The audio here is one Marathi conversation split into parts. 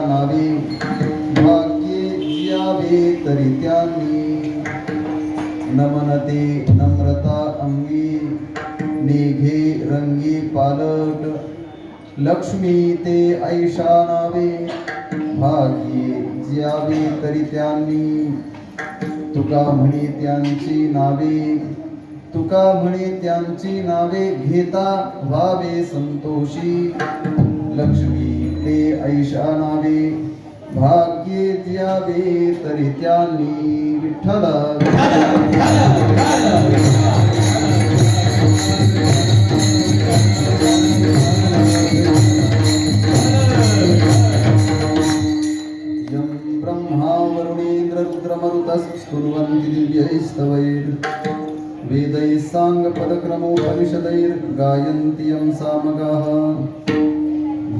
नावे भाग्ये जियावे तरी त्यांनी नमनते नम्रता अंगी निघे रंगी पालट लक्ष्मी ते ऐशा नावे भाग्ये जियावे तरी त्यांनी तुका म्हणे त्यांची नावे तुका म्हणे त्यांची नावे घेता व्हावे संतोषी लक्ष्मी ते ऐशा नावे भाग्ये जियावे तरी त्यांनी विठ्ठल ब्रह्मा वरुणेन्द्र रुद्रमरुतस्तुर्वन्ति दिव्यैस्तवैर् वेदैः साङ्गपदक्रमोपनिषदैर्गायन्ति यं सामगाः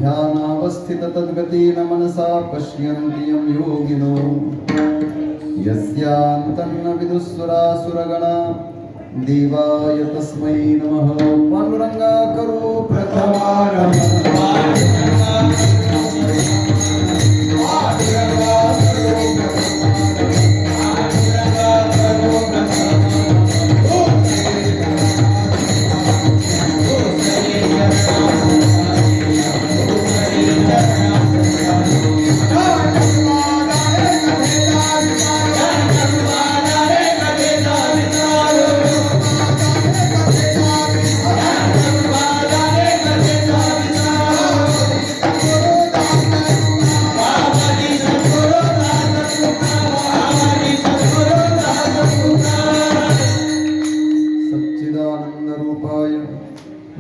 ध्यानावस्थिततद्गतेन मनसा पश्यन्ति यं योगिनो यस्यान्तन्न विदुस्वरासुरगणा देवाय तस्मै नमः पांडुरंगा करो प्रथमारंभ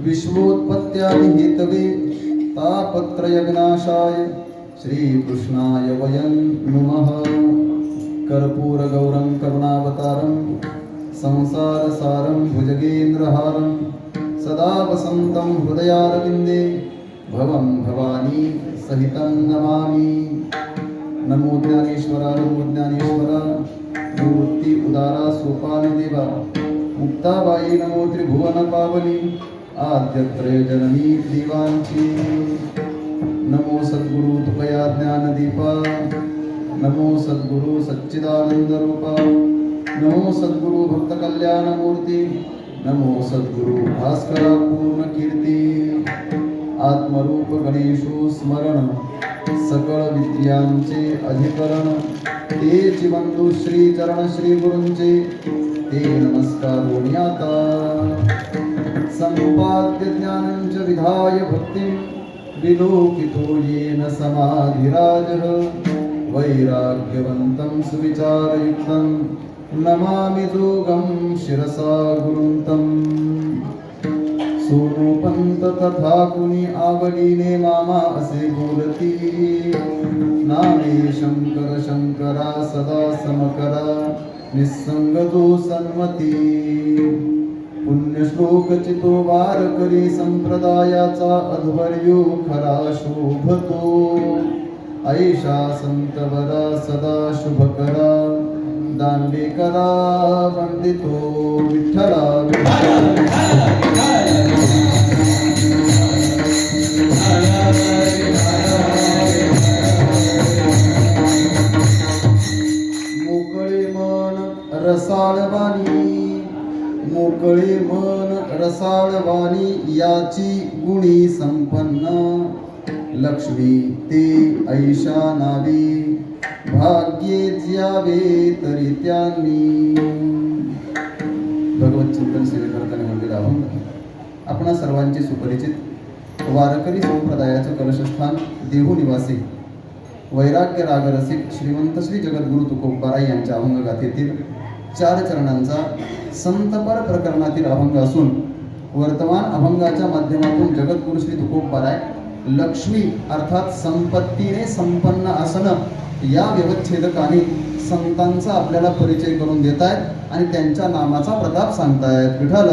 विश्वोत्पत्त्यादि हेतवे तापत्रय विनाशाय श्रीकृष्णाय वयं नुमः कर्पूर गौरं करुणावतारं संसारसारं भुजगेन्द्रहारं सदा वसन्तं हृदयारविन्दे भवं भवानी सहितं नमामि नमो ज्ञानेश्वरा नमो ज्ञानेश्वरा निवृत्ति उदारा सोपानदेवा मुक्ताबाई नमो त्रिभुवन पावनी आद्यत्रय जननी देवांची नमो सद्गुरु तुकया ज्ञानदीपा नमो सद्गुरु सच्चिदानंद रूपा नमो सद्गुरु भक्त कल्याण मूर्ती नमो सद्गुरु भास्करा पूर्ण कीर्ती आत्मरूप गणेशो स्मरण सकळ विद्यांचे अधिकरण तेची बंधू श्री चरण श्री गुरूंचे ते नमस्कार होण्याता संपाद्य ज्ञानं च विधाय भक्तिं विलोकितो येन समाधिराजः वैराग्यवन्तं सुविचारयुक्तं नमामि जोगं शिरसा गुरुं तम् सोनूपंत तथा कुणी आवडीने मामा असे बोलती नामे शंकर शंकरा सदा समकरा निसंग जो सन्मती पुण्यश्लोक चितो वार करी संप्रदायाचा अध्वर्यो खरा शोभतो ऐशा संतवरा सदा शुभकरा दांडेकरा वंदितो विठ्ठला मोकळे मन रसाळवाणी मोकळे मन रसाळवाणी याची गुणी संपन्न लक्ष्मी ते ऐशा नावी भाग्ये ज्यावे तरी त्यांनी भगवत चिंतन सेवेकरता निवडलेले अभंग आपणा सर्वांचे सुपरिचित वारकरी संप्रदायाचे कलशस्थान देहू निवासी वैराग्य रागरसिक श्रीमंत श्री जगद्गुरु तुकोबाराय यांच्या अभंग गाथेतील 4 चरणांचा संतपर प्रकरणातील अभंग असून वर्तमान अभंगाच्या माध्यमातून जगद्गुरु श्री तुकोबाराय लक्ष्मी अर्थात संपत्तीने संपन्न असणं या व्यवच्छेदकाने संतांचा आपल्याला परिचय करून देत आहेत आणि त्यांच्या नामाचा प्रताप सांगतायत. विठ्ठल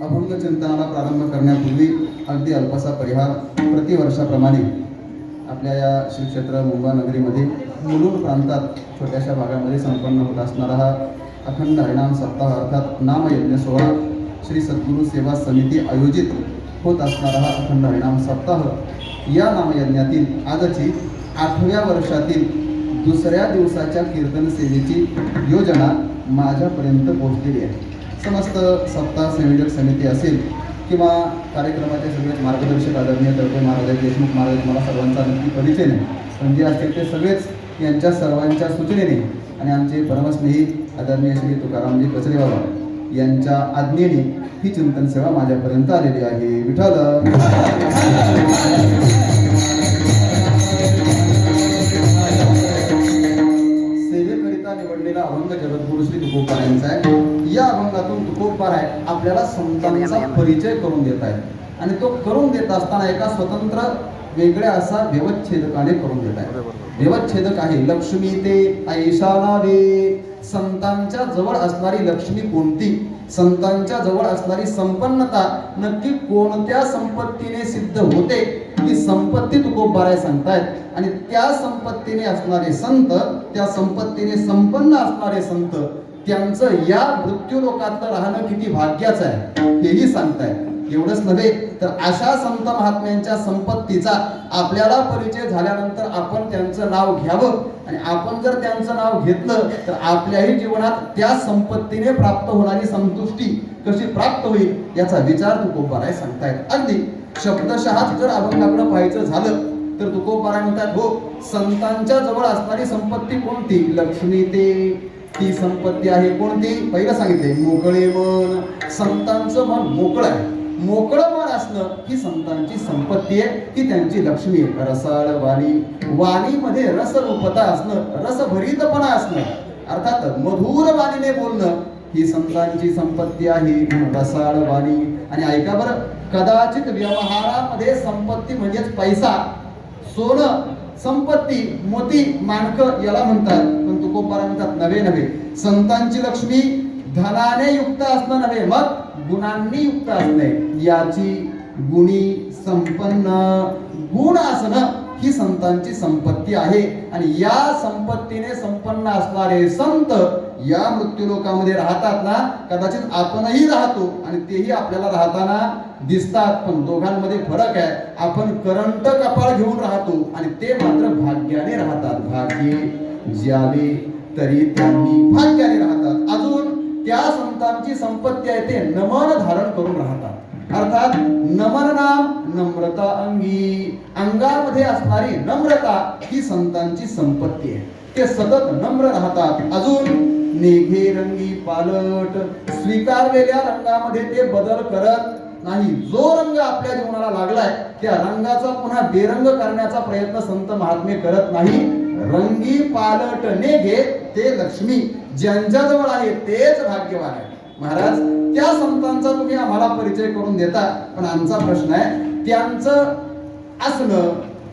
अभंग चिंतनाला प्रारंभ करण्यापूर्वी अगदी अल्पसा परिहार प्रतिवर्षाप्रमाणे आपल्या या श्री क्षेत्र मुंबई नगरीमध्ये मुलुंड प्रांतात छोट्याशा भागामध्ये संपन्न होत असणारा हा अखंड हरिनाम सप्ताह अर्थात नामयज्ञ सोहळा श्री सद्गुरू सेवा समिती आयोजित होत असणारा हा अखंड हरिनाम सप्ताह, या नामयज्ञातील आजची 8व्या वर्षातील दुसऱ्या दिवसाच्या कीर्तन सेवेची योजना माझ्यापर्यंत पोहोचलेली आहे. समस्त सप्ताह संयोजक समिती असेल किंवा कार्यक्रमाचे सगळे मार्गदर्शक आदरणीय तळपे महाराज, देशमुख महाराज, मला सर्वांचा नक्की परिचय नाही, पण जे असतील ते सगळेच यांच्या सर्वांच्या सूचनेने आणि आमचे परमस्नेही आदरणीय श्री तुकारामजी कचरे बाबा यांच्या आज्ञेने ही चिंतन सेवा माझ्यापर्यंत आलेली आहे. विठ्ठल सेवेकरिता निवडलेला अभंग जगद्गुरु श्री तुकोबार यांचा आहे. या अभंगातून तुकोबार आहे आपल्याला संतांचा परिचय करून देत आहेत आणि तो करून देत असताना एका स्वतंत्र वेगळ्या असा व्यवच्छेदकाने करून देत आहे. व्यवच्छेदक आहे लक्ष्मी ते ऐशा नावे. संतांच्या जवळ असणारी लक्ष्मी कोणती, संतांच्या जवळ असणारी संपन्नता नक्की कोणत्या संपत्तीने सिद्ध होते, ती संपत्ती तुकोबाराय सांगतायत. आणि त्या संपत्तीने असणारे संत, त्या संपत्तीने संपन्न असणारे संत, त्यांचं या मृत्यू लोकातलं राहणं किती भाग्याचं आहे हेही सांगतायत. एवढंच नव्हे तर अशा संत महात्म्यांच्या संपत्तीचा आपल्याला परिचय झाल्यानंतर आपण त्यांचं नाव घ्यावं आणि आपण जर त्यांचं नाव घेतलं तर आपल्याही जीवनात त्या संपत्तीने प्राप्त होणारी संतुष्टी कशी प्राप्त होईल याचा विचार तुकोबाराय सांगतायत. अगदी शब्दशः जर अभंगाकडे पाहायचं झालं तर तुकोबाराय म्हणतात, हो, संतांच्या जवळ असणारी संपत्ती कोणती, लक्ष्मी ते. ती संपत्ती आहे कोणती, पहिलं सांगितले मोकळे मन. संतांचं मन मोकळं आहे, मोकळं मन असणं ही संतांची संपत्ती आहे, ही त्यांची लक्ष्मी आहे. रसाळ वाणी, वाणीमध्ये रसरूपता असणं, रसभरितपणा असणं, अर्थात मधुर वाणीने बोलणं ही संतांची संपत्ती आहे. रसाळ वाणी. आणि ऐका बरं, कदाचित व्यवहारामध्ये संपत्ती म्हणजेच पैसा, सोनं, संपत्ती, मोती, माणकं याला म्हणतात, पण तुकोबाराय म्हणतात नव्हे नव्हे, संतांची लक्ष्मी धनाने युक्त असणं नव्हे, मग गुणांनी युक्त असणे. याची गुणी संपन्न, गुण असणं ही संतांची संपत्ती आहे. आणि या संपत्तीने संपन्न असणारे संत या मृत्यूलोकामध्ये राहतात ना, कदाचित आपणही राहतो आणि तेही आपल्याला राहताना दिसतात, पण दोघांमध्ये फरक आहे. आपण करंट कपाळ घेऊन राहतो आणि ते मात्र भाग्याने राहतात. भाग्ये ज्यावे तरी त्यांनी भाग्याने राहतात. अजून त्या संतांची संपत्ती आहे ते नमन धारण करून राहतात. अर्थात नमन नाम नम्रता अंगी, अंगामध्ये असणारी नम्रता ही संतांची संपत्ती आहे. ते सतत नम्र राहतात. अजून नेघे रंगी पालट, स्वीकारलेल्या रंगामध्ये ते बदल करत नाही. जो रंग आपल्या जीवनाला लागलाय त्या रंगाचा पुन्हा बेरंग करण्याचा प्रयत्न संत महात्मे करत नाही. रंगी पालट नेघे ते लक्ष्मी, ज्यांच्या जवळ आहे तेच भाग्यवान आहे. महाराज, त्या संतांचा तुम्ही आम्हाला परिचय करून देता, पण आमचा प्रश्न आहे, त्यांचं असणं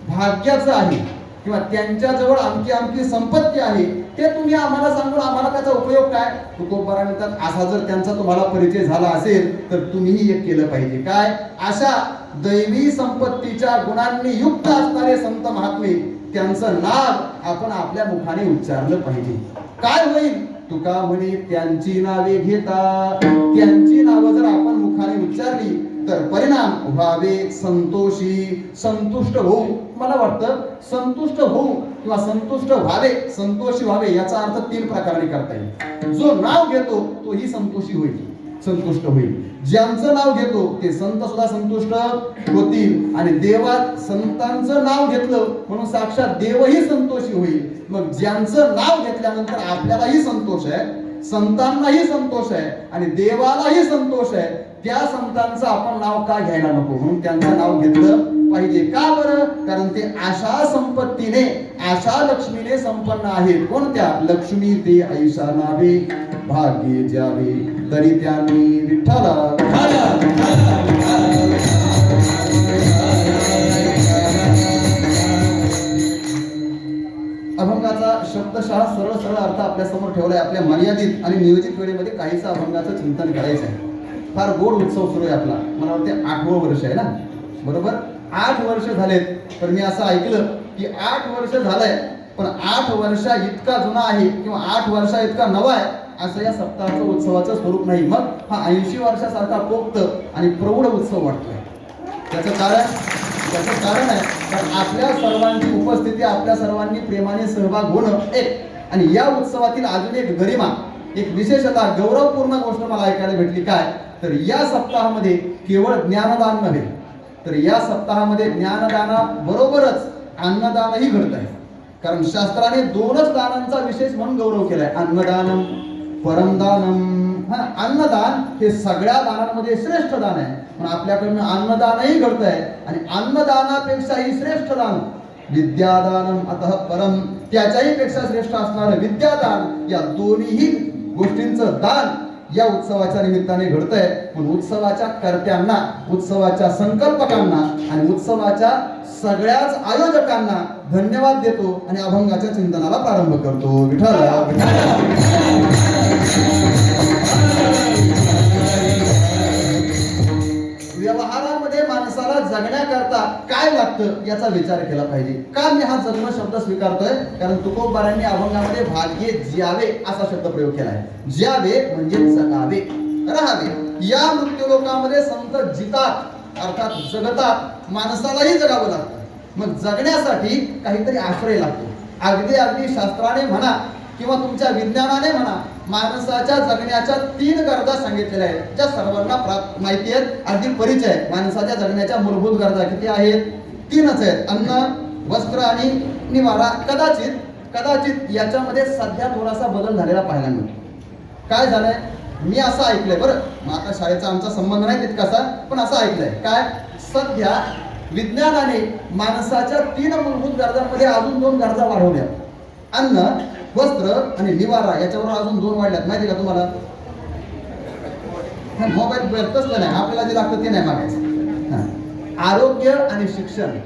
भाग्याचं आहे किंवा त्यांच्या जवळ आमची आमची संपत्ती आहे, ते तुम्ही आम्हाला सांगून आम्हाला त्याचा उपयोग काय. तुकोबाराय म्हणतात, असा जर त्यांचा तुम्हाला परिचय झाला असेल तर तुम्हीही एक केलं पाहिजे. काय, अशा दैवी संपत्तीच्या गुणांनी युक्त असणारे संत महात्मे, त्यांचं नाव आपण आपल्या मुखाने उच्चारलं पाहिजे. काय होईल, तुका म्हणे त्यांची नावे घेता. त्यांची नावं जर आपण मुखाने उच्चारली तर परिणाम व्हावे संतोषी, संतुष्ट होऊ. मला वाटतं संतुष्ट होऊ किंवा संतुष्ट व्हावे, संतोषी व्हावे याचा अर्थ 3 प्रकाराने करता येईल. जो नाव घेतो तोही संतोषी होईल, संतुष्ट होईल. ज्यांचं नाव घेतो ते संत सुद्धा संतुष्ट होतील आणि देवात संतांचं नाव घेतलं म्हणून साक्षात देवही संतोषी होईल. मग ज्यांचं नाव घेतल्यानंतर आपल्यालाही संतोष आहे, संतांनाही संतोष आहे आणि देवालाही संतोष आहे, त्या संतांचं आपण नाव का घ्यायला नको, म्हणून त्यांचं नाव घेतलं पाहिजे. का बरं, कारण ते अशा संपत्तीने, अशा लक्ष्मीने संपन्न आहेत. कोणत्या, लक्ष्मी ते ऐशा नावे, भाग्य ज्यावे तरी त्यांनी विठ्ठला. अभंगाचा शब्दशः सरळ सरळ अर्थ आपल्या समोर ठेवलाय. आपल्या मर्यादित आणि नियोजित वेळेमध्ये काहीच अभंगाचं चिंतन करायचं आहे. फार गोड उत्सव सुरू आहे आपला. मला वाटते 8वं वर्ष आहे ना, बरोबर. 8 वर्ष झालेत. तर मी असं ऐकलं की 8 वर्ष झालंय, पण 8 वर्षा इतका जुना आहे किंवा 8 वर्षा इतका नवा आहे असं या सप्ताहाचं उत्सवाचं स्वरूप नाही. मग हा 80 वर्षासारखा पोक्त आणि प्रौढ उत्सव वाटतोय. त्याचं कारण आहे कारण आपल्या सर्वांची उपस्थिती, आपल्या सर्वांनी प्रेमाने सहभाग होणं एक, आणि या उत्सवातील अजून एक गरिमा, एक विशेषतः गौरवपूर्ण गोष्ट मला ऐकायला भेटली. काय तर या सप्ताहामध्ये केवळ ज्ञानदान नव्हे, तर या सप्ताहामध्ये ज्ञानदाना बरोबरच अन्नदानही घडत आहे. कारण शास्त्राने 2च दानांचा विशेष म्हणून गौरव केलाय, अन्नदानम परमदानम. अन्नदान हे सगळ्या दानांमध्ये श्रेष्ठ दान आहे. पण आपल्याकडनं अन्नदानही घडत आहे, आणि अन्नदानापेक्षाही श्रेष्ठ दान विद्यादानम अतः परम, त्याच्याही पेक्षा श्रेष्ठ असणारं विद्यादान. या दोन्ही गोष्टींचं दान या उत्सवाच्या निमित्ताने घडतंय. पण उत्सवाच्या कर्त्यांना, उत्सवाच्या संकल्पकांना आणि उत्सवाच्या सगळ्याच आयोजकांना धन्यवाद देतो आणि अभंगाच्या चिंतनाला प्रारंभ करतो. व्यवहारामध्ये माणसाला जगण्याकरता काय लागतं याचा विचार केला पाहिजे. का मी हा जन्म शब्द स्वीकारतोय? कारण तुकोबारांनी अभंगामध्ये भाग्ये ज्यावे असा शब्द प्रयोग केलाय. ज्यावे म्हणजे जगावे, राहावे. या मृत्यूलोकामध्ये संत जितात अर्थात जगतात, माणसालाही जगावं लागतं. मग जगण्यासाठी काहीतरी आश्रय लागतो. अगदी शास्त्राने म्हणा किंवा तुमच्या विज्ञानाने म्हणा, माणसाच्या जगण्याच्या 3 गरजा सांगितलेल्या आहेत, ज्या सर्वांना माहिती आहेत. अगदी परिचय, माणसाच्या जगण्याच्या मूलभूत गरजा किती आहेत? 3च आहेत, अन्न, वस्त्र आणि निवारा. कदाचित याच्यामध्ये सध्या थोडासा बदल झालेला पाहायला मिळतो. काय झालंय? मी असं ऐकलंय, बरं मग आता शाळेचा आमचा संबंध नाही तितकासा, पण असं ऐकलंय काय, सध्या विज्ञानाने माणसाच्या 3 मूलभूत गरजांमध्ये अजून 2 गरजा वाढवल्या. अन्न, वस्त्र आणि निवारा, याच्यावर अजून 2 वाढल्यात. माहिती का तुम्हाला? मोबाईल व्यर्थच नाही, आपल्याला जे लागतं ते नाही मागायचं. आरोग्य आणि शिक्षण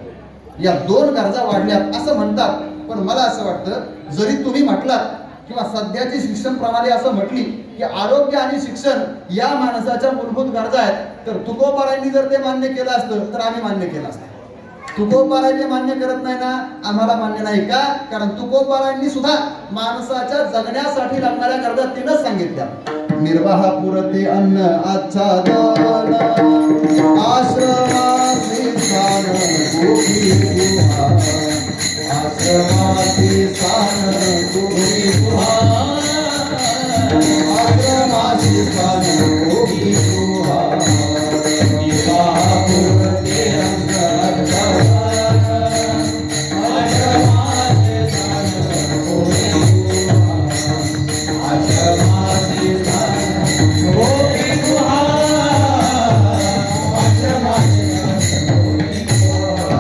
या 2 गरजा वाढल्यात असं म्हणतात. पण मला असं वाटतं, जरी तुम्ही म्हटलात किंवा सध्याची शिक्षण प्रणाली असं म्हटली की आरोग्य आणि शिक्षण या माणसाच्या मूलभूत गरजा आहेत, तर तुकोबारांनी जर ते मान्य केलं असतं तर आम्ही मान्य केलं असतं. तुकोबारांनी मान्य करत नाही ना, आम्हाला मान्य नाही. का? कारण तुकोबारांनी सुद्धा माणसाच्या जगण्यासाठी लागणाऱ्या गरजा 3च सांगितल्या. निर्वाह पुरते अन्न आच्छादन, आश्रमाचे स्थान गोपी गुहा, आश्रमाचे स्थान गोपी गुहा, आश्रमाचे स्थान गोपी गुहा. निर्वाह पुरते अन्न आच्छादन, आश्रमाचे स्थान गोपी गुहा, आश्रमाचे स्थान गोपी गुहा, आश्रमाचे स्थान गोपी गुहा.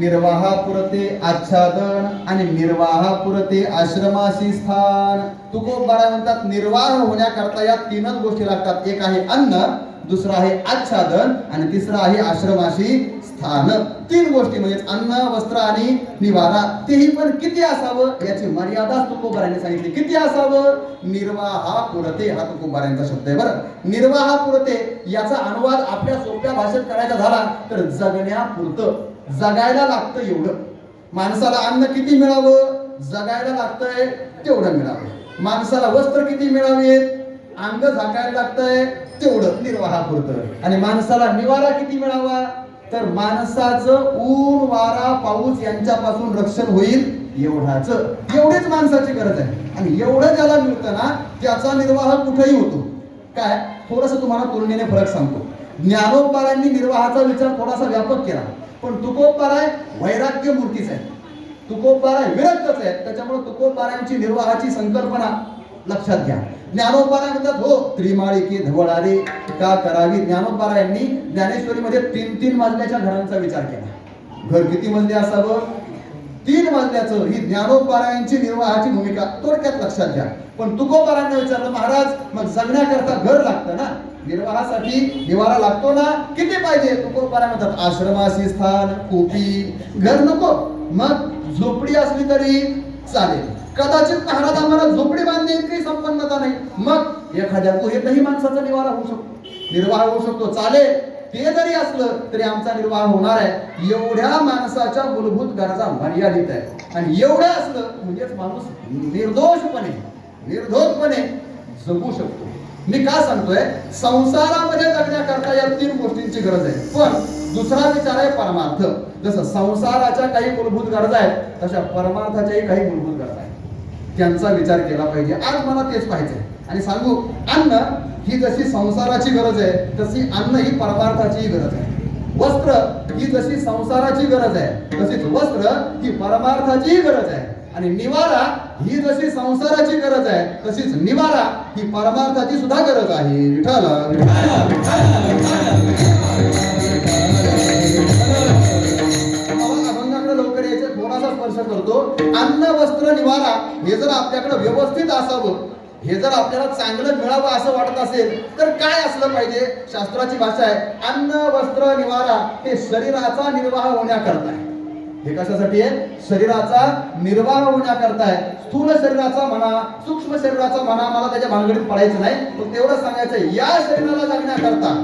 निर्वाहापुरते आच्छादन आणि निर्वाहापुरते आश्रमाशी स्थान. तुकोबारा म्हणतात निर्वाह होण्याकरता या 3च गोष्टी लागतात. एक आहे अन्न, दुसरा आहे आच्छादन आणि तिसरा आहे आश्रमाशी स्थान. 3 गोष्टी म्हणजे अन्न, वस्त्र आणि निवारा. तेही पण किती असावं याची मर्यादा तुकोबारांनी सांगितली. किती असावं? निर्वाहापुरते हा तुकोबारांचा शब्द आहे. बरं, निर्वाहापुरते याचा अनुवाद आपल्या सोप्या भाषेत करायचा झाला तर जगण्यापुरतं, जगायला लागतं एवढं. माणसाला अन्न किती मिळावं? जगायला लागतंय तेवढं मिळावं. माणसाला वस्त्र किती मिळावेत? अंग झाकायला लागतंय तेवढं निर्वाहापुरतं. आणि माणसाला निवारा किती मिळावा? तर माणसाचं ऊन, वारा, पाऊस यांच्यापासून रक्षण होईल एवढाच. एवढीच माणसाची गरज आहे. आणि एवढं ज्याला मिळतं ना, त्याचा निर्वाह कुठेही होतो. काय? थोडंसं तुम्हाला तुलनेने फरक सांगतो. ज्ञानोबारांनी निर्वाहाचा विचार थोडासा व्यापक केला, पण तुकोबाराय वैराग्य मूर्तीच आहे. तुकोबाराय विरक्तच आहे. त्याच्यामुळे तुकोबारायांची निर्वाहाची संकल्पना लक्षात घ्या. ज्ञानोबाराय म्हणतात हो त्रिमाळिके धवळारे का करावी. ज्ञानोबारायांनी ज्ञानेश्वरीमध्ये 3-3 मजल्याच्या घरांचा विचार केला. घर किती मजले असावं? 3 मजल्याचं. ही ज्ञानोबारायांची निर्वाहाची भूमिका थोडक्यात लक्षात घ्या. पण तुकोबारांना विचारलं, महाराज मग जगण्याकरता घर लागतं ना, निर्वाहासाठी निवारा लागतो ना, किती पाहिजे? तुकोबारा म्हणतात आश्रमाशी स्थान कोपी. घर नको, मग झोपडी असली तरी चालेल. कदाचित महाराज आम्हाला झोपडी बांधण्याची संपन्नता नाही, मग एखाद्या गुहेतही माणसाचा निवारा होऊ शकतो, निर्वाह होऊ शकतो, चालेल. ते जरी असलं तरी आमचा निर्वाह होणार आहे. एवढ्या माणसाच्या मूलभूत गरजा मर्यादित आहे आणि एवढं असलं म्हणजेच माणूस निर्धोकपणे जगू शकतो. मी का सांगतोय, संसारामध्ये जगण्याकरता या 3 गोष्टींची गरज आहे. पण दुसरा विचार आहे परमार्थ. जसं संसाराच्या काही मूलभूत गरजा आहेत तशा परमार्थाच्याही काही मूलभूत गरजा आहेत, त्यांचा विचार केला पाहिजे. आज मला तेच पाहायचंय आणि सांगू, अन्न ही जशी संसाराची गरज आहे तशी अन्न ही परमार्थाची गरज आहे. वस्त्र ही जशी संसाराची गरज आहे तशीच वस्त्र ही परमार्थाची गरज आहे. आणि निवारा ही जशी संसाराची गरज आहे तशीच निवारा ही परमार्थाची सुद्धा गरज आहे. विठ्ठल अभंगाकडे लवकर यायचे, थोडासा स्पर्श करतो. अन्न वस्त्र निवारा हे जर आपल्याकडे व्यवस्थित असावं, हे जर आपल्याला चांगलं मिळावं असं वाटत असेल तर काय असलं पाहिजे? शास्त्राची भाषा आहे, अन्न वस्त्र निवारा हे शरीराचा निर्वाह होण्याकरता आहे. हे कशासाठी आहे? शरीराचा निर्वाह होण्याकरता आहे. स्थूल शरीराचा म्हणा, सूक्ष्म शरीराचा म्हणा, मला त्याच्या भानगडीत पडायचं नाही, पण तेवढं सांगायचं, या शरीराला जगण्याकरता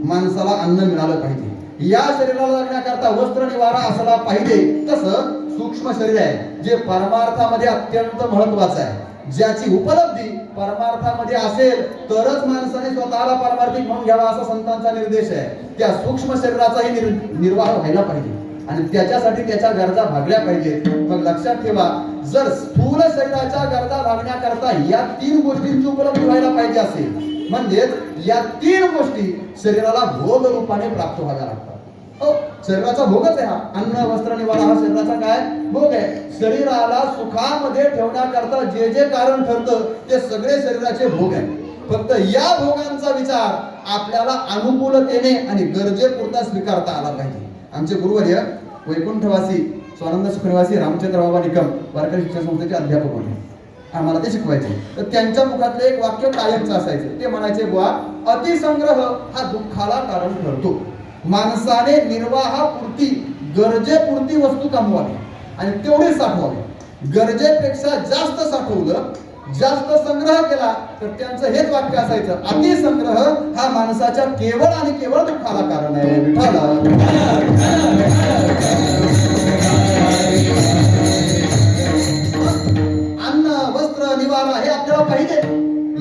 माणसाला अन्न मिळालं पाहिजे, या शरीराला जगण्याकरता वस्त्र निवारा असला पाहिजे. तसं सूक्ष्म शरीर आहे जे परमार्थामध्ये अत्यंत महत्वाचं आहे, ज्याची उपलब्धी परमार्थामध्ये असेल तरच माणसाने स्वतःला परमार्थिक म्हणून घ्यावा असा संतांचा निर्देश आहे. त्या सूक्ष्म शरीराचाही निर्वाह व्हायला पाहिजे आणि त्याच्यासाठी त्याच्या गरजा भागल्या पाहिजे. मग लक्षात ठेवा, जर स्थूल शरीराच्या गरजा भागण्याकरता या 3 गोष्टींची उपलब्धी व्हायला पाहिजे असेल, म्हणजेच या 3 गोष्टी शरीराला भोग रूपाने प्राप्त व्हाव्या लागतात. हो, शरीराचा भोगच आहे हा. अन्न वस्त्र निवारा हा शरीराचा काय भोग आहे. शरीराला सुखामध्ये ठेवण्याकरता जे जे कारण ठरतं ते सगळे शरीराचे भोग आहे. फक्त या भोगांचा विचार आपल्याला अनुकूलतेने आणि गरजेपुरता स्वीकारता आला पाहिजे. आमचे गुरुवर्य वैकुंठवासी स्वानंद सुखनिवासी रामचंद्र बाबा निकम वारकरी शिक्षण संस्थेचे अध्यापक होते. आम्हाला ते शिकवायचे. तर त्यांच्या मुखातले एक वाक्य कायमचं असायचं. ते म्हणायचे, बुवा, अतिसंग्रह हा दुःखाला कारण ठरतो. माणसाने निर्वाहापुरती गरजेपुरती वस्तू कमवावी आणि तेवढी साठवावी. गरजेपेक्षा जास्त साठवलं, जास्त संग्रह केला तर त्यांचं हेच वाक्य असायचं, अतिसंग्रह हा माणसाच्या केवळ आणि केवळ दुःखाला कारण आहे. विठ्ठल अन्न वस्त्र निवारा हे आपल्याला पाहिजे.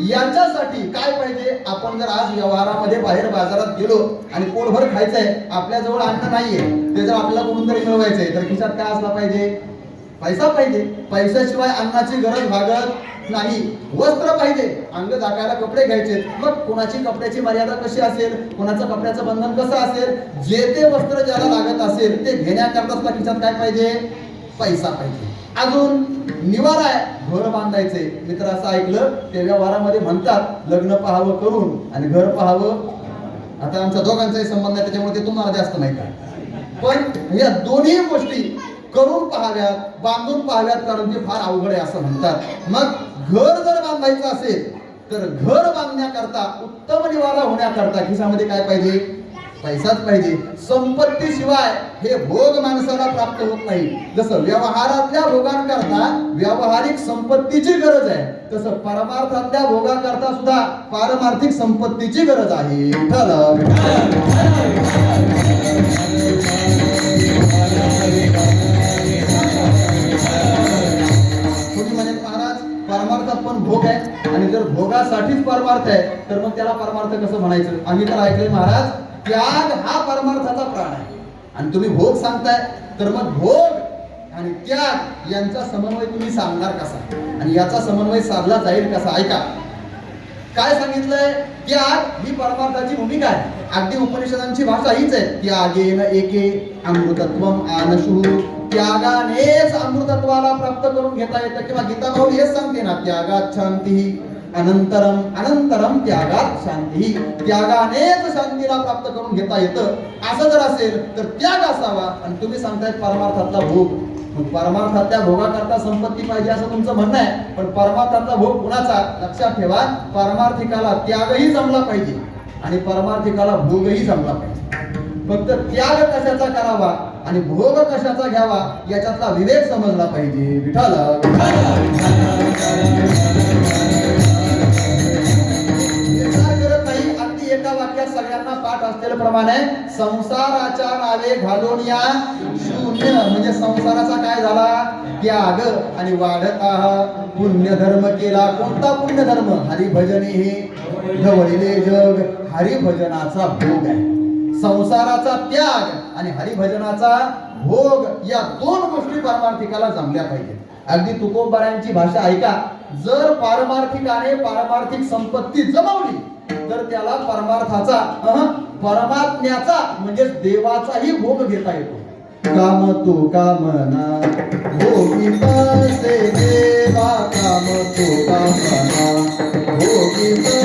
याच्यासाठी काय पाहिजे? आपण जर आज व्यवहारामध्ये बाहेर बाजारात गेलो आणि पोटभर खायचंय, आपल्याजवळ अन्न नाहीये, ते जर आपल्याला कुठून तरी मिळवायचंय, तर खिशात काय असला पाहिजे? पैसा पाहिजे. पैशाशिवाय अन्नाची गरज भागत नाही. वस्त्र पाहिजे, अंग झाकायला कपडे घ्यायचे. मग कोणाची कपड्याची मर्यादा कशी असेल, कोणाचं कपड्याचं बंधन कसं असेल, जे ते वस्त्र ज्याला लागत असेल ते घेण्याकरता सुद्धा खिशात काय पाहिजे? पैसा पाहिजे. अजून निवारा आहे, घर बांधायचे. मित्र असं ऐकलं, ते व्यवहारामध्ये म्हणतात लग्न पाहावं करून आणि घर पाहावं. आता आमच्या दोघांचाही संबंध आहे त्याच्यामुळे ते तुम्हाला जास्त माहित आहे. पण या दोन्ही गोष्टी करून पाहाव्यात, बांधून पाहाव्यात, कारण ते फार अवघड आहे असं म्हणतात. मग घर जर बांधायचं असेल तर घर बांधण्याकरता, उत्तम निवारा होण्याकरता खिशामध्ये काय पाहिजे? पैसाच पाहिजे. संपत्तीशिवाय हे भोग माणसाला प्राप्त होत नाही. जसं व्यवहारातल्या भोगांकरता व्यावहारिक संपत्तीची गरज आहे, तसं परमार्थातल्या भोगाकरता सुद्धा पारमार्थिक संपत्तीची गरज आहे. कोणी म्हणे, महाराज परमार्थात पण भोग आहे आणि जर भोगासाठीच परमार्थ आहे तर मग त्याला परमार्थ कसं म्हणायचं? आम्ही तर ऐकले महाराज, त्याग हा परमार्थाचा प्राण आहे आणि तुम्ही भोग सांगताय, तर मग भोग आणि त्याग यांचा समन्वय तुम्ही सांगणार कसा आणि याचा समन्वय साधला जाईल कसा? ऐका काय सांगितलंय. त्याग ही परमार्थाची भूमिका आहे. अगदी उपनिषदांची भाषा हीच आहे, त्यागेन एके अमृतत्वम आनशु. त्यागानेच अमृतत्वाला प्राप्त करून घेता येतं. किंवा गीता भाऊ हेच सांगते ना, त्यागात शांती अनंतरम अनंतरम त्यागात शांती. त्यागानेच शांतीला प्राप्त करून घेता येतं. असं जर असेल तर त्याग असावा. आणि तुम्ही सांगतायत परमार्थातला भोग. मग परमार्थातल्या भोगाकरता संपत्ती पाहिजे असं तुमचं म्हणणं आहे, पण परमार्थातला भोग कुणाचा? लक्षात ठेवा, परमार्थिकाला त्यागही जमला पाहिजे आणि परमार्थिकाला भोगही जमला पाहिजे. फक्त त्याग कशाचा करावा आणि भोग कशाचा घ्यावा याच्यातला विवेक समजला पाहिजे. विठ्ठल एका वाक्यात सगळ्यांना पाठ असलेलं प्रमाणे संसाराच्या नावे घालून या शून्य म्हणजे संसाराचा काय झाला त्याग आणि वाढत पुण्य धर्म केला. कोणता पुण्य धर्म? हरिभजने हे ढवळिले जग. हरिभजनाचा भोग आहे. संसाराचा त्याग आणि हरिभजनाचा भोग या दोन गोष्टी पारमार्थिकाला जमल्या पाहिजे. अगदी तुकोबारायांची भाषा ऐका. जर पारमार्थिकाने पारमार्थिक संपत्ती जमवली तर त्याला परमार्थाचा परमात्म्याचा म्हणजे देवाचाही भोग घेता येतो. काम तू कामना भोगितसे देवा. काम तू कामना भोगितसे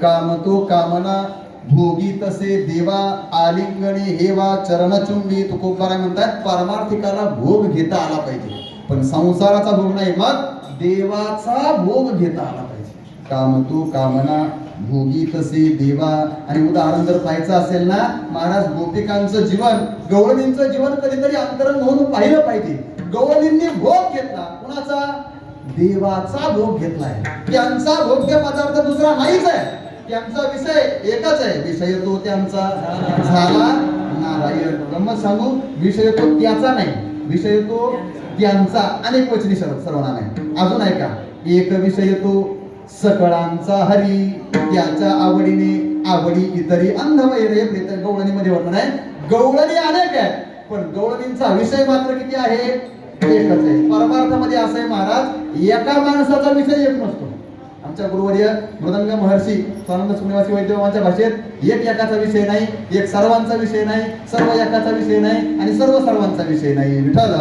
काम तो कामना भोगी तसे देवा. आलिंगणे हेवा चरणचुंबी. तुकोबाराय म्हणतात परमार्थिकाला भोग घेता आला पाहिजे पण संसाराचा भोग नाही, मग देवाचा भोग घेता आला पाहिजे. काम तो कामना भोगी तसे देवा. आणि उदाहरण जर पाहायचं असेल ना, महाराज गोपिकांचं जीवन गवळणींचं जीवन कधीतरी अंतरंग म्हणून पाहिलं पाहिजे. गवळणींनी भोग घेतला कुणाचा? देवाचा भोग घेतलाय. त्यांचा भोग्य पदार्थ दुसरा नाहीच आहे. त्यांचा विषय एकच आहे. विषय तो त्यांचा झाला नारायण. गंमत सांगू, विषय तो त्याचा नाही, विषय तो त्यांचा. अनेक वचनी सर्वनाम आहे. अजून आहे का? एक विषय तो सकळांचा हरी. त्याच्या आवडीने आवडी इतरी अंधवैरे प्रेत. गवळणीमध्ये वर्णन आहे. गवळणी अनेक आहे पण गवळणींचा विषय मात्र किती आहे? एकच आहे. परमार्थामध्ये असं आहे महाराज, एका माणसाचा विषय एक नसतो. आमच्या गुरुवर्य मृदंग महर्षी स्वानंद सुनिवासी वैद्यवांच्या भाषेत एक एकाचा विषय नाही, एक सर्वांचा विषय नाही, सर्व एकाचा विषय नाही आणि सर्व सर्वांचा विषय नाही. विठ्ठल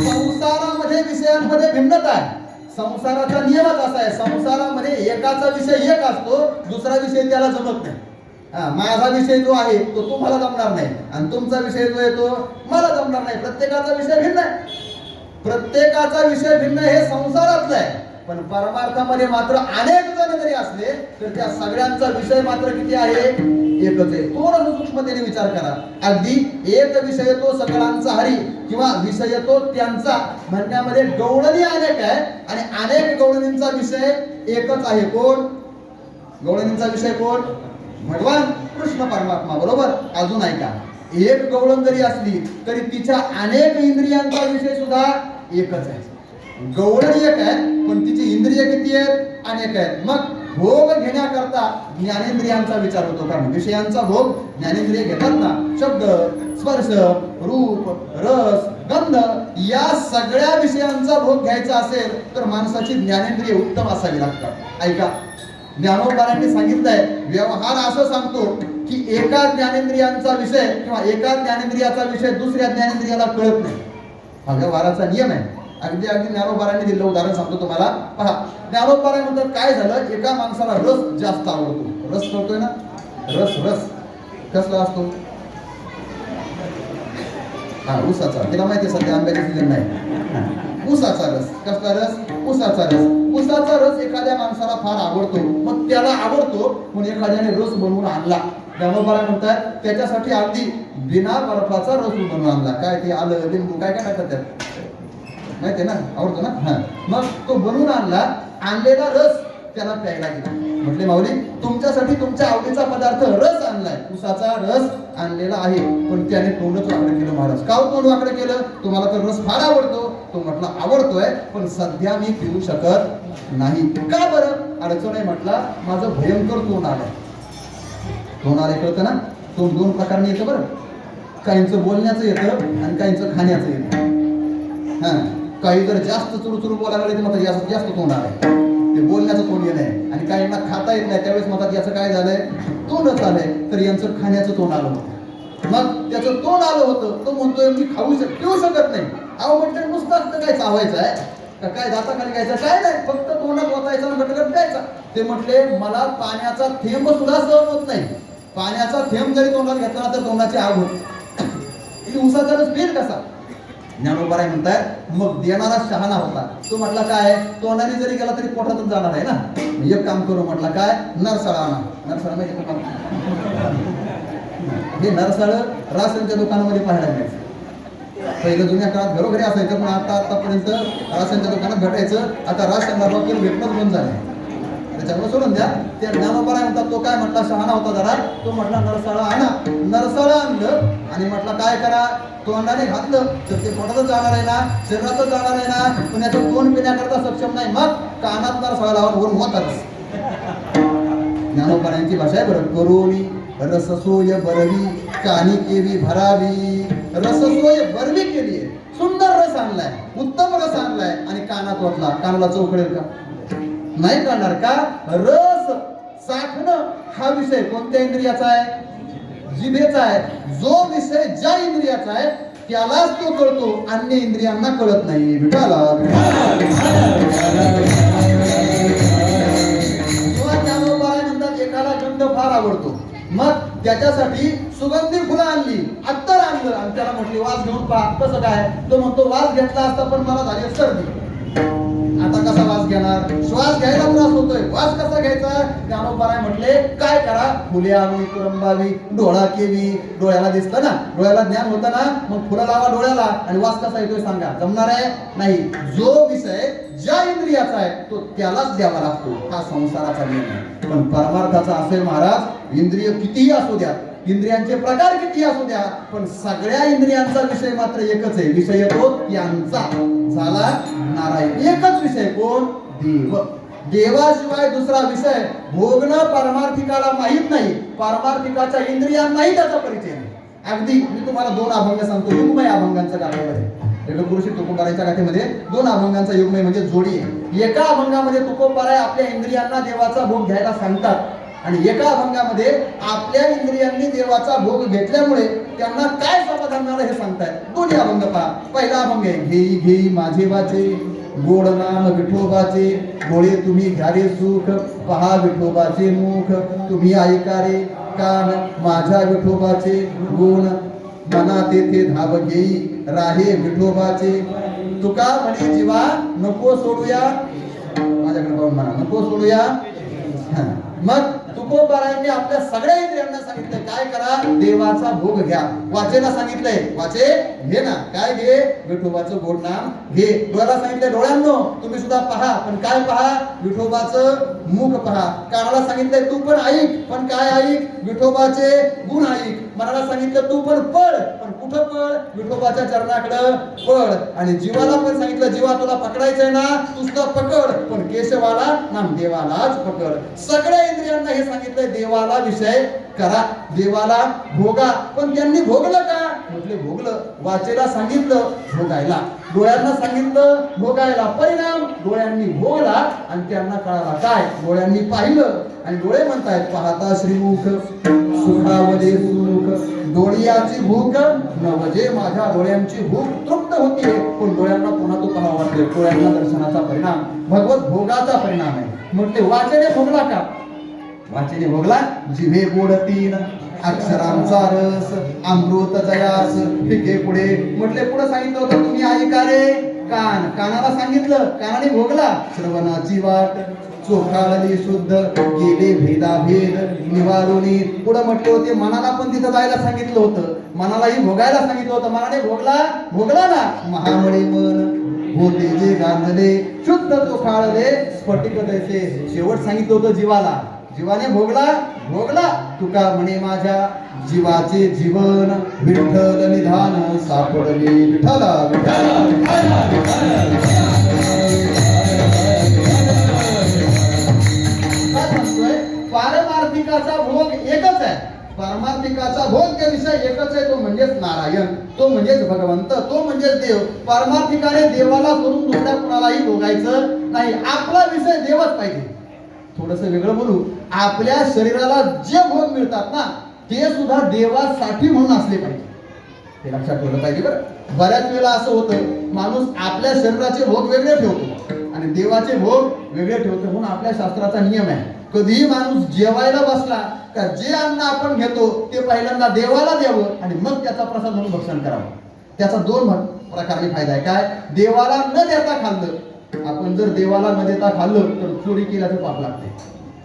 संसारामध्ये विषयांमध्ये भिन्नता आहे. संसाराचा नियमच असा आहे, संसारामध्ये एकाचा विषय एक असतो, दुसरा विषय त्याला जमत नाही. माझा विषय जो आहे तो तुम्हाला जमणार नाही आणि तुमचा विषय जो आहे तो मला जमणार नाही. प्रत्येकाचा विषय भिन्न आहे. प्रत्येकाचा विषय भिन्न हे संसारातलं आहे. पण परमार्थामध्ये मात्र अनेक जण जरी असले तर त्या सगळ्यांचा विषय मात्र किती आहे? एकच आहे. थोडं सूक्ष्मतेने विचार करा. अगदी एक विषय तो सकळांचा हरी किंवा विषय तो त्यांचा म्हणण्यामध्ये गवळणी अनेक आहे आणि अनेक गवळणींचा विषय एकच आहे. कोण? गवळणींचा विषय कोण? भगवान कृष्ण परमात्मा. बरोबर. अजून ऐका, एक गवळण जरी असली तरी तिच्या अनेक इंद्रियांचा विषय सुद्धा एकच आहे. गवळण एक आहे पण तिची इंद्रिय किती आहेत? अनेक आहेत. मग भोग घेण्याकरता ज्ञानेंद्रियांचा विचार होतो. कारण विषयांचा भोग ज्ञानेंद्रिय घेतात ना. शब्द, स्पर्श, रूप, रस, गंध या सगळ्या विषयांचा भोग घ्यायचा असेल तर माणसाची ज्ञानेंद्रिय उत्तम असावी लागतात. ऐका, ज्ञानोबारांनी सांगितलंय, व्यवहार असं सांगतो की एका ज्ञानेंद्रियांचा विषय किंवा एका ज्ञानेंद्रियाचा विषय दुसऱ्या ज्ञानेंद्रियाला कळत नाही. हा व्यवहाराचा नियम आहे. अगदी ज्ञानोबारांनी दिलेलं उदाहरण सांगतो तुम्हाला. पहा, ज्ञानोबाराय म्हणतात काय झालं, एका माणसाला रस जास्त आवडतो. रस कळतोय ना? रस रस कसला असतो? ऊसाचा. तिला माहिती आहे सध्या आंब्याचा सीजन नाही. ऊसाचा रस. कसला रस? ऊसाचा रस. ऊसाचा रस एखाद्या माणसाला फार आवडतो. मग त्याला आवडतो म्हणून एखाद्याने रस बनवून आणला. ज्ञानोबाराय म्हणतात त्याच्यासाठी अगदी बिना बर्फाचा रस बनवून आणला. काय ते आलं, लिंबू काय काय टाकतात त्यात माहिती ना? आवडतो ना? मग तो बनवून आणला. आणलेला रस त्याला प्यायला गेला. म्हटले माऊली, तुमच्यासाठी तुमच्या आवडीचा पदार्थ रस आणलाय, ऊसाचा रस आणलेला आहे, पण त्याने तोंडच वाकडं केलं. महाराज, का तोंड वाकडं केलं? तुम्हाला तर रस फार आवडतो. तो म्हटला आवडतोय पण सध्या मी पिऊ शकत नाही. का बरं? अडचण आहे. म्हटला माझं भयंकर तोंड आलंय. तोंडाला कळतं ना, तोंड दोन प्रकारने येतं बरं. काहींचं बोलण्याचं येतं आणि काहींचं खाण्याचं येतं. हां, काही जर जास्त चुरू बोलायला लागले तर म्हणतात जास्त जास्त तोंड आलंय, ते बोलण्याचं तोंड येत आहे. आणि काहींना खाता येत नाही त्यावेळेस म्हणतात याचं काय झालंय, तोंडच आलंय. तर यांचं खाण्याचं तोंड आलं होतं. मग त्याचं तोंड आलं होतं, तो म्हणतोय मी ठेवू शकत नाही. अहो म्हटलं नुसतं काय चावायचं आहे का, काय दाताखाली घ्यायचं काय नाही, फक्त तोंडात ओतायचं आणि गटगट द्यायचा. ते म्हटले मला पाण्याचा थेंब सुद्धा सहन होत नाही. पाण्याचा थेंब जरी तोंडात घेतला तर तोंडाची आग होते. उसाचा रस पेल कसा. ज्ञानोबा म्हणतायत मग देणारा शहाणा होता. तो म्हटला काय, तोंडाने जरी गेला तरी पोटातच जाणार आहे ना. एक काम करू म्हटला काय, नरसाळा आणा. नरसाळा म्हणजे हे नरसाळ राशनच्या दुकानामध्ये पाहायला मिळायचं. पहिलं जुन्या काळात घरोघरी असायचं, पण आतापर्यंत राशनच्या दुकानात भेटायचं. आता राशनला रॉकेल भेटणंच बंद झालं. त्याच्यामुळे सोडून द्या. त्या ज्ञानोबा म्हणतात तो काय म्हटला, शहाणा होता जरा. तो म्हटला नरसाळा आणा. नरसाळा आणलं आणि म्हटला काय करा, तोंडाने घातलं तर ते पोटातच जाणार आहे ना, शरीरातच जाणार आहे ना, पण याचं तोंड पिण्याकरता सक्षम नाही. मग कानात नरसाळा लावून वरून होताच. ज्ञानोबांची भाषा आहे बरं. करोनी रससोय बरवी कानी केवी भरावी. रससोय बरवी केली आहे, सुंदर रस आणलाय, उत्तम रस आणलाय आणि कानात ओतला. कानाला चौकडेल का, नाही करणार का. रस साठणं हा विषय कोणत्या इंद्रियाचा आहे, जिभेचा आहे. जो विषय ज्या इंद्रियाचा आहे त्यालाच तो कळतो, अन्य इंद्रियांना कळत नाही. विठाला म्हणतात एकाला गंध फार आवडतो, मग त्याच्यासाठी सुगंधी फुलं आणली, अत्तर आणलं आणि त्याला म्हटली वास घेऊन पहा. कसं काय, तो म्हणतो वास घेतला असता पण मला झाली सर्दी. आता कसा वास घेणार, श्वास घ्यायला त्रास होतोय, वास कसा घ्यायचा. ज्ञानोबा म्हटले काय करा, फुले आणून कुरंबावी डोळा केवी. डोळ्याला दिसतं ना, डोळ्याला ज्ञान होतं ना, मग फुलं लावा डोळ्याला आणि वास कसा येतोय सांगा. जमणार आहे नाही. जो विषय ज्या इंद्रियाचा आहे तो त्यालाच द्यावा लागतो. हा संसाराचा नियम आहे. पण परमार्थाचा असेल महाराज, इंद्रिय कितीही असू द्या, इंद्रियांचे प्रकार किती असू द्या, पण सगळ्या इंद्रियांचा विषय मात्र एकच आहे. विषय येतो यांचा झाला नारायण. एकच विषय कोण, देव. देवाशिवाय दुसरा विषय भोगणं पारमार्थिकाला माहित नाही. पारमार्थिकाच्या इंद्रियांनाही त्याचा परिचय नाही. अगदी मी तुम्हाला दोन अभंग सांगतो, युगमय अभंगांचं गाण्यामध्ये. जगद्गुरु श्री तुकोबाराच्या गाथेमध्ये दोन अभंगांचा युगमय म्हणजे जोडी आहे. एका अभंगामध्ये तुकोबाराय आपल्या इंद्रियांना देवाचा भोग घ्यायला सांगतात आणि एका अभंगामध्ये आपल्या इंद्रियांनी देवाचा भोग घेतल्यामुळे त्यांना काय समाधान मिळालं हे सांगतायत. दोन्ही अभंग पहा. पहिला अभंग आहे घेई घेई माझे वाचे गोड नाम विठोबाचे. डोळे तुम्ही घ्यारे सुख पहा विठोबाचे मुख. तुम्ही ऐका रे कान माझ्या विठोबाचे गुण. मना तेथे धाव घेई राहे विठोबाचे. तुका म्हणे जीवा नको सोडूया, माझ्याकडे पाहून म्हणा नको सोडूया. मग तुकोबारायांनी आपल्या सगळ्या इंद्रियांना सांगितलं काय करा, देवाचा भोग घ्या. वाचेला सांगितलंय वाचे घे ना, काय घे, विठोबाचं गोड नाम घे. डोळ्याला सांगितलंय डोळ्यांनो तुम्ही सुद्धा पहा, पण काय पहा, विठोबाचं मुख पहा. कानाला सांगितलंय तू पण ऐक, पण काय ऐक, विठोबाचे गुण ऐक. मनाला सांगितलं तू पण पळ, पण कुठं पळ, विठोबाच्या चरणाकडं पळ. आणि जीवाला पण सांगितलं जीवा तुला पकडायचंय ना, तू सुद्धा पकड, पण केशवाला नामदेवालाच पकड. सगळ्या इंद्रियांना हे सांगितलंय देवाला विषय करा, देवाला भोगा. पण त्यांनी भोगलं का, म्हटले भोगलं. वाचेला सांगितलं भोगायला, डोळ्यांना सांगितलं भोगायला. परिणाम डोळ्यांनी भोगला आणि त्यांना कळाला काय, डोळ्यांनी पाहिलं आणि डोळे म्हणतायत पाहता श्रीमुख सुखावले सुख. डोळ्याची भूक नवजे माझ्या डोळ्यांची भूक तृप्त होतीये, पण डोळ्यांना पुन्हा तो पहावा वाटतोय. डोळ्यांना दर्शनाचा परिणाम भगवत भोगाचा परिणाम आहे. म्हटले वाचेने भोगला का, वाचेने भोगला जिभे गोड तीन अक्षरांचा रस अमृत जयास पिके पुढे. म्हटले पुढे सांगितलं होतं तुम्ही ऐका रे कान. कानाला सांगितलं, कानाने भोगला श्रवणाची वाट. चोखाळली शुद्ध गेले भेदाभेद निवारोनी. पुढे म्हटले होते मनाला पण तिथं जायला सांगितलं होतं, मनालाही भोगायला सांगितलं होतं. मनाने भोगला, भोगला ना. महामळे मन होते जे गांधले शुद्ध चोखाळले स्फटिक तैसे. शेवट सांगितलं होतं जीवाला, जीवाने भोगला, भोगला. तुका म्हणे माझ्या जीवाचे जीवन विठ्ठल निधान सापडले. विठ्ठला पारमार्थिकाचा भोग एकच आहे. पारमार्थिकाचा भोग्य विषय एकच आहे, तो म्हणजेच नारायण, तो म्हणजेच भगवंत, तो म्हणजेच देव. पारमार्थिकाने देवाला सोडून दुसऱ्या कुणालाही भोगायचं नाही. आपला विषय देवच पाहिजे. थोडस वेगळं बोलू, आपल्या शरीराला जे भोग मिळतात ना ते सुद्धा देवासाठी म्हणून असले पाहिजे. हे लक्षात ठेवलं पाहिजे बरं. बऱ्याच वेळेला असं होतं, माणूस आपल्या शरीराचे भोग वेगळे ठेवतो आणि देवाचे भोग वेगळे ठेवतो. म्हणून आपल्या शास्त्राचा नियम आहे, कधीही माणूस जेवायला बसला का जे अन्न आपण घेतो ते पहिल्यांदा देवाला द्यावं आणि मग त्याचा प्रसाद म्हणून भक्षण करावं. त्याचा दोन प्रकारे फायदा आहे. काय? देवाला न देता खाल्लं, आपण जर देवाला न देता खाल्लं तर चोरी केल्याचं पाप लागते.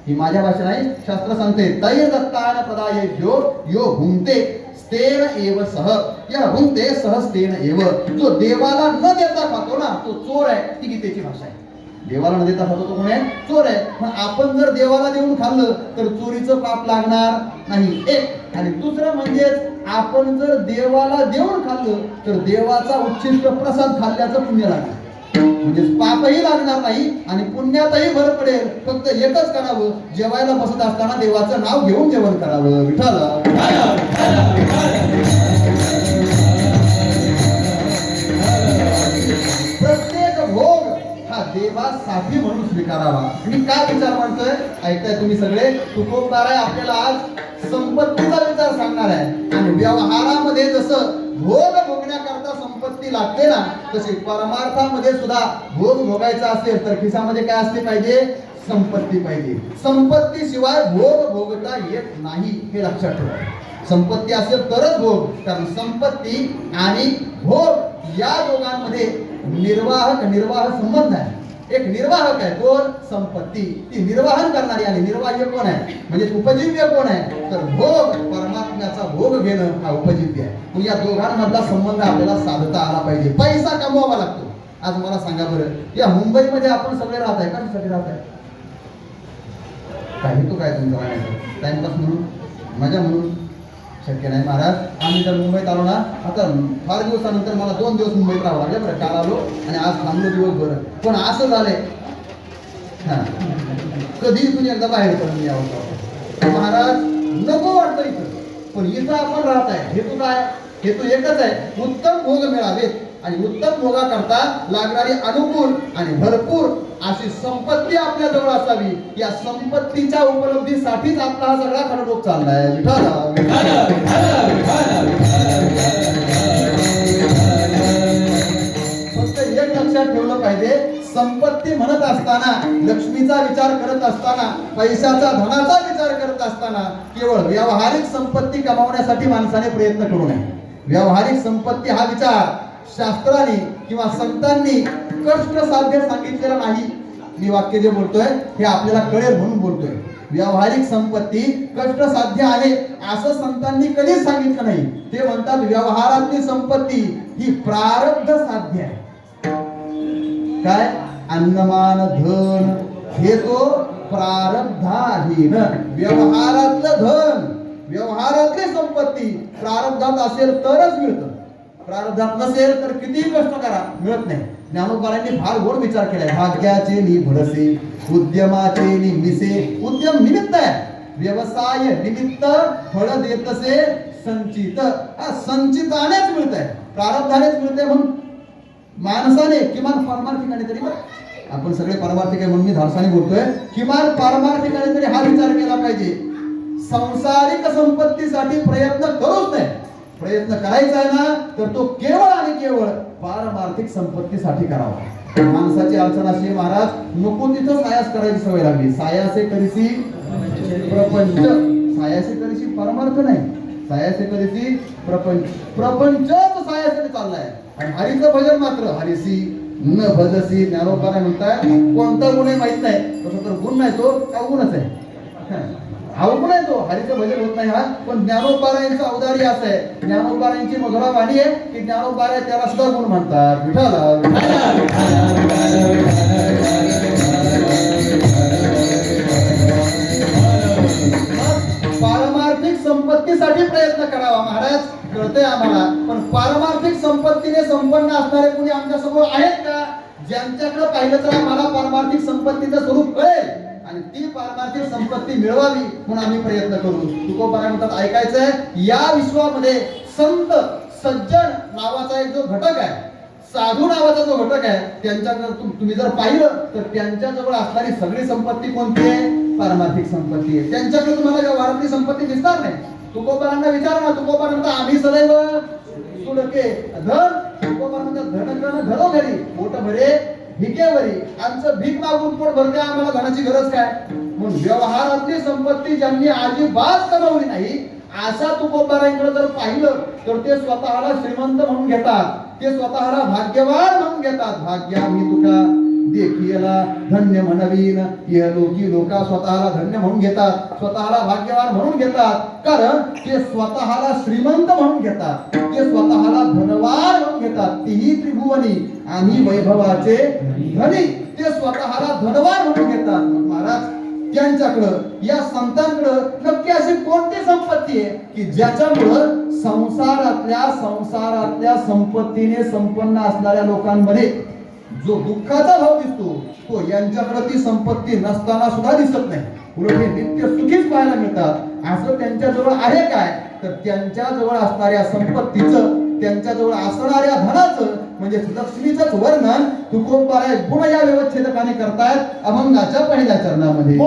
ही माझ्या भाषा नाही, शास्त्र सांगते, तैर दत्तान प्रदाय यो हुंते स्तेन एव सह, या हुंते सह स्तेन एव. जो देवाला न देता खातो ना तो चोर आहे. ती गीतेची भाषा आहे. देवाला न देता खातो तो कोण आहे? चोर आहे. पण आपण जर देवाला देऊन खाल्लं तर चोरीचं पाप लागणार नाही, एक. आणि दुसरं म्हणजेच आपण जर देवाला देऊन खाल्लं तर देवाचा उच्छिष्ट प्रसाद खाल्ल्याचं पुण्य लागणार. म्हणजे पापही लागणार नाही आणि पुण्यातही भर पडेल. फक्त एकच करावं, जेवायला बसत असताना देवाचं नाव घेऊन जेवण करावं. विठ्ठल प्रत्येक भोग हा देवासाठी म्हणून स्वीकारावा. मी काय विचार मांडतोय ऐकताय तुम्ही सगळे. तुकोबदार आहे आपल्याला आज संपत्तीचा विचार सांगणार आहे. आणि व्यवहारामध्ये जसं भोग भोगण्याकरता संपत्ती लागते ना, तशी परमार्थामध्ये सुद्धा भोग भोगायचा असेल तर खिसामध्ये काय असले पाहिजे? संपत्ती पाहिजे. संपत्ती शिवाय भोग भोगता येत नाही, हे लक्षात ठेवा. संपत्ती असेल तरच भोग. कारण संपत्ती आणि भोग या दोघांमध्ये निर्वाह संबंध आहे. एक निर्वाहक आहे, कोण? संपत्ती. ती निर्वाहन करणारी आणि निर्वाह्य कोण आहे? म्हणजे उपजीव्य कोण आहे? तर भोग, परमात्म्याचा भोग घेणं हा उपजीव्य आहे. मग या दोघांमधला संबंध आपल्याला साधता आला पाहिजे. पैसा कमवावा लागतो. आज मला सांगा बरं, या मुंबईमध्ये आपण सगळे राहत आहे, कशासाठी राहत आहे? काही तो काय तुमचा राहण्याचा टाइमपास म्हणून, मजा म्हणून? शक्य नाही महाराज. आम्ही जर मुंबईत आलो ना, आता फार दिवसानंतर मला 2 दिवस मुंबईत राहावं लागलं बरं. काल आलो आणि आज थांबलो दिवसभर. पण असं झालंय, कधी इथून एकदा बाहेर पडून यावं महाराज. नको वाटतं इथं, पण इथं आपण राहत आहे. हेतू काय? हेतू एकच आहे, उत्तम भोग मिळावेत आणि उत्तम भोगाकरता लागणारी अनुकूल आणि भरपूर अशी संपत्ती आपल्या जवळ असावी. या संपत्तीच्या उपलब्धीसाठीच आपला हा सगळा खरडोक चाललाय. फक्त एक लक्षात ठेवलं पाहिजे, संपत्ती म्हणत असताना, लक्ष्मीचा विचार करत असताना, पैशाचा धनाचा विचार करत असताना केवळ व्यावहारिक संपत्ती कमावण्यासाठी माणसाने प्रयत्न करू नये. व्यावहारिक संपत्ती हा विचार शास्त्राने किंवा संतांनी कष्ट साध्य सांगितलेला नाही. मी वाक्य जे बोलतोय हे आपल्याला कळेल म्हणून बोलतोय. व्यावहारिक संपत्ती कष्ट साध्य आहे असं संतांनी कधीच सांगितलं नाही. ते म्हणतात व्यवहारातली संपत्ती ही प्रारब्ध साध्य आहे. काय? अन्नमान धन हे तो प्रारब्धाधीन. व्यवहारातलं धन, व्यवहारातली संपत्ती प्रारब्धात असेल तरच मिळतं. प्रारब्धात नसेल तर कितीही कष्ट करा, मिळत नाही. ज्ञानोबारांनी फार गोड विचार केलाय. भाग्याचे नि भरसे, उद्यमाचे नि मिसे. उद्यम निमित्त आहे, व्यवसाय निमित्त फळ देतसे संचित. संचितानेच मिळत आहे, प्रारब्धानेच मिळते. म्हणून माणसाने किमान पारमार्थिकाने तरी, आपण सगळे पारमार्थिक आहे म्हणून मी धाडसाने बोलतोय, किमान पारमार्थिकाने तरी हा विचार केला पाहिजे. सांसारिक संपत्तीसाठी प्रयत्न करूच नाही. प्रयत्न करायचा आहे ना तर तो केवळ आणि केवळ पारमार्थिक संपत्तीसाठी करावा. माणसाची अडचण अशी, महाराज नको तिथं सायास करायची सवय लागली. सायासे करीसी प्रपंच, सायासे करीसी परमार्थ नाही, सायासे करीसी प्रपंच. प्रपंचच सायासे चाललाय आणि हरीचं भजन मात्र हरीसी न भजसी. ज्ञानोबा काय म्हणताय? कोणता गुण आहे माहित नाही, तसं तर गुण नाही, तो अवगुणच आहे. अवगुण आहे तो, हरीचं भजन होत नाही हा. पण ज्ञानोबारायांचं औदार्य असं आहे, ज्ञानोबारायांची मधुरा वाणी आहे की ज्ञानोबारा त्याला सुद्धा गुण म्हणतात. पारमार्थिक संपत्तीसाठी प्रयत्न करावा महाराज, कळतंय आम्हाला. पण पारमार्थिक संपत्तीने संपन्न असणारे कोणी आमच्या समोर आहेत का? ज्यांच्याकडे पाहिलं तर आम्हाला पारमार्थिक संपत्तीचं स्वरूप कळेल आणि आणि ती पारमार्थिक संपत्ती मिळवावी म्हणून आम्ही प्रयत्न करू. तुकोबाराय म्हणतात ऐकायचंय, या विश्वामध्ये संत सज्जन नावाचा एक जो घटक आहे, साधू नावाचा जो घटक आहे, त्यांच्याकडे तुम्ही जर पाहिलं तर त्यांच्याजवळ असणारी सगळी संपत्ती कोणती आहे? पारमार्थिक संपत्ती आहे. त्यांच्याकडे तुम्हाला व्यवहारातली संपत्ती दिसणार नाही. तुकोबारांना विचार ना, तुकोबार म्हणतात आम्ही सदैव सुडके धन, तुकोबार म्हणतात धन करण घरोघरी पोट भरे भिकेवरी, आमचं भीक मागून पोट भरते, आम्हाला धनाची गरज काय? म्हणून व्यवहारातली संपत्ती ज्यांनी अजिबात कमावली नाही अशा तुकोबारांकडे जर पाहिलं तर ते स्वतःला श्रीमंत म्हणून घेतात, ते स्वतःला भाग्यवान म्हणून घेतात. भाग्या मी तुका देखीला धन्य म्हणवीन, इहलोकी लोका स्वतःला धन्य म्हणून घेतात, स्वतःला भाग्यवान म्हणून घेतात, कारण ते स्वतःला श्रीमंत म्हणून घेतात, ते स्वतःला धनवान म्हणून घेतात. तीही त्रिभुवनी आम्ही वैभवाचे धनी, ते स्वतःला धनवान म्हणून घेतात. महाराज त्यांच्याकडं, या संतांकडं नक्की अशी कोणती संपत्ती आहे की ज्याच्यामुळं संसारातल्या संपत्तीने संपन्न असणाऱ्या लोकांमध्ये जो दुःखाचा भाव दिसतो तो यांच्याकडे ती संपत्ती नसताना सुद्धा दिसत नाही, उलट हे नित्य सुखीच पाहायला मिळतात. असं त्यांच्याजवळ आहे काय? तर त्यांच्याजवळ असणाऱ्या संपत्तीचं, त्यांच्याजवळ असणाऱ्या धनाचं म्हणजे लक्ष्मीचंच वर्णन तुकोबाराय गुण या व्यवस्थेदकाने करतायत अभंगाच्या पहिल्या चरणामध्ये.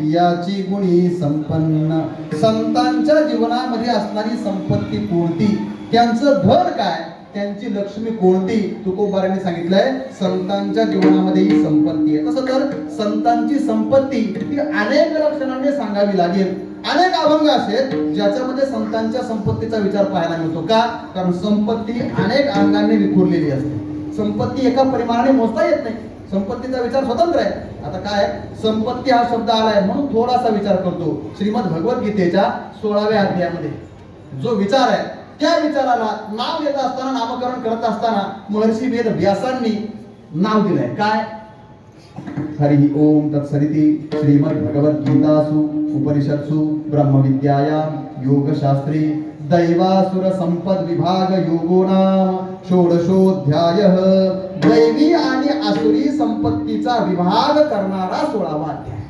याची गुणी संपन्न. संतांच्या जीवनामध्ये असणारी संपत्ती कोणती, त्यांचं धन काय, त्यांची लक्ष्मी कोणती, तुकोबारांनी सांगितलंय संतांच्या जीवनामध्ये ही संपत्ती आहे. तसं तर संतांची संपत्ती ही अनेक लक्षणांनी सांगावी लागेल. अनेक अभंग आहेत ज्याच्यामध्ये संतांच्या संपत्तीचा विचार पाहायला मिळतो. का? कारण संपत्ती अनेक अंगांनी विखुरलेली असते. संपत्ती एका परिमाणाने मोजता येत नाही. संपत्तीचा विचार स्वतंत्र आहे. आता काय संपत्ती हा शब्द आलाय म्हणून थोडासा विचार करतो. श्रीमद भगवद्गीतेच्या 16व्या अध्यायामध्ये जो विचार आहे त्या विचाराला नाव येत असताना, नामकरण करत असताना महर्षी वेद व्यासांनी नाव दिलंय काय? हरि ओम तत्सदिति श्रीमद्भगवद्गीतासु उपनिषत्सु ब्रह्मविद्यायां योगशास्त्रे दैवासुर संपद विभाग योगो नाम षोडशोऽध्यायः. दैवी आणि आसुरी संपत्तीचा विभाग करणारा 16वा अध्याय,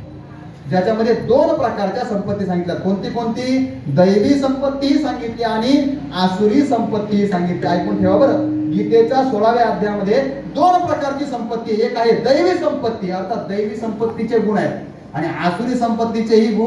ज्याच्यामध्ये 2 प्रकारच्या संपत्ती सांगितल्या. कोणती कोणती? दैवी संपत्ती सांगितली आणि आसुरी संपत्ती सांगितली. ऐकून ठेवा बरं. गीतेच्या 16व्या अध्यायामध्ये 2 प्रकारची संपत्ती. एक आहे दैवी संपत्ती, अर्थात दैवी संपत्तीचे गुण आहेत, आणि आसुरी संपत्तीचेही गुण